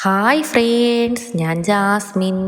Hi friends, ഞാൻ Jasmine.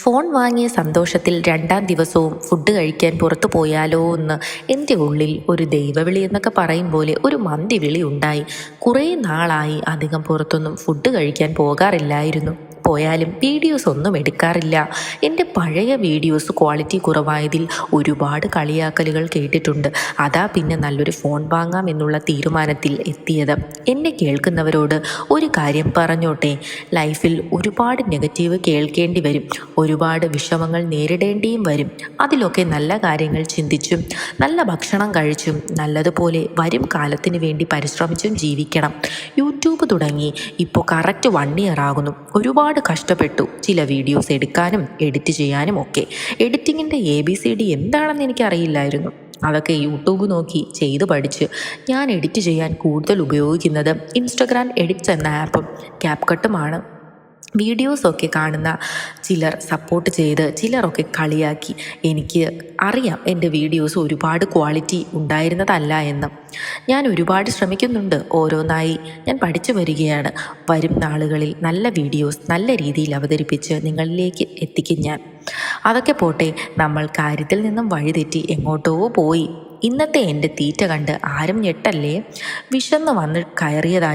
Phone വാങ്ങിയ സന്തോഷത്തിൽ രണ്ടാം ദിവസവും ഫുഡ് കഴിക്കാൻ പുറത്തു പോയാലോ എന്ന് എൻ്റെ ഉള്ളിൽ ഒരു ദൈവവിളി എന്നൊക്കെ പറയും പോലെ ഒരു മന്തി വിളി ഉണ്ടായി. കുറേ നാളായി അധികം പുറത്തൊന്നും ഫുഡ് കഴിക്കാൻ പോകാറില്ലായിരുന്നു. പോയാലും വീഡിയോസ് ഒന്നും എടുക്കാറില്ല. എൻ്റെ പഴയ വീഡിയോസ് ക്വാളിറ്റി കുറവായതിൽ ഒരുപാട് കളിയാക്കലുകൾ കേട്ടിട്ടുണ്ട്. അതാ പിന്നെ നല്ലൊരു ഫോൺ വാങ്ങാം എന്നുള്ള തീരുമാനത്തിൽ എത്തിയത്. എന്നെ കേൾക്കുന്നവരോട് ഒരു കാര്യം പറഞ്ഞോട്ടെ, ലൈഫിൽ ഒരുപാട് നെഗറ്റീവ് കേൾക്കേണ്ടി വരും, ഒരുപാട് വിഷമങ്ങൾ നേരിടേണ്ടിയും വരും. അതിലൊക്കെ നല്ല കാര്യങ്ങൾ ചിന്തിച്ചും നല്ല ഭക്ഷണം കഴിച്ചും നല്ലതുപോലെ വരും കാലത്തിന് വേണ്ടി പരിശ്രമിച്ചും ജീവിക്കണം. യൂട്യൂബ് തുടങ്ങി ഇപ്പോൾ കറക്റ്റ് 1 ഇയർ ആകുന്നു. ഒരുപാട് കഷ്ടപ്പെട്ടു ചില വീഡിയോസ് എടുക്കാനും എഡിറ്റ് ചെയ്യാനും ഒക്കെ. എഡിറ്റിങ്ങിൻ്റെ ABCD എന്താണെന്ന് എനിക്കറിയില്ലായിരുന്നു. അതൊക്കെ യൂട്യൂബ് നോക്കി ചെയ്തു പഠിച്ച് ഞാൻ എഡിറ്റ് ചെയ്യാൻ കൂടുതൽ ഉപയോഗിക്കുന്നത് ഇൻസ്റ്റഗ്രാം എഡിറ്റ്സ് എന്ന ആപ്പും ക്യാപ്കട്ടുമാണ്. വീഡിയോസൊക്കെ കാണുന്ന ചിലർ സപ്പോർട്ട് ചെയ്ത് ചിലരൊക്കെ കളിയാക്കി. എനിക്ക് അറിയാം എൻ്റെ വീഡിയോസ് ഒരുപാട് ക്വാളിറ്റി ഉണ്ടായിരുന്നതല്ല എന്ന്. ഞാൻ ഒരുപാട് ശ്രമിക്കുന്നുണ്ട്, ഓരോന്നായി ഞാൻ പഠിച്ചു വരികയാണ്. വരും നാളുകളിൽ നല്ല വീഡിയോസ് നല്ല രീതിയിൽ അവതരിപ്പിച്ച് നിങ്ങളിലേക്ക് എത്തിക്കും ഞാൻ. അതൊക്കെ പോട്ടെ, നമ്മൾ കാര്യത്തിൽ നിന്നും വഴിതെറ്റി എങ്ങോട്ടോ പോയി. ഇന്നത്തെ എൻ്റെ തീറ്റ കണ്ട് ആരും ഞെട്ടല്ലേ. വിശന്ന് വന്ന് കയറിയതാ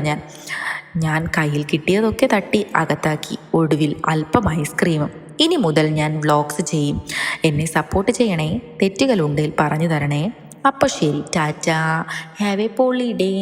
ഞാൻ കയ്യിൽ കിട്ടിയതൊക്കെ തട്ടി അകത്താക്കി. ഒടുവിൽ അല്പം ഐസ്ക്രീമും. ഇനി മുതൽ ഞാൻ വ്ളോഗ്സ് ചെയ്യും. എന്നെ സപ്പോർട്ട് ചെയ്യണേ, തെറ്റുകളുണ്ടെങ്കിൽ പറഞ്ഞു തരണേ. അപ്പോൾ ശരി, ടാറ്റാ, ഹാവ് എ പോളി ഡേ.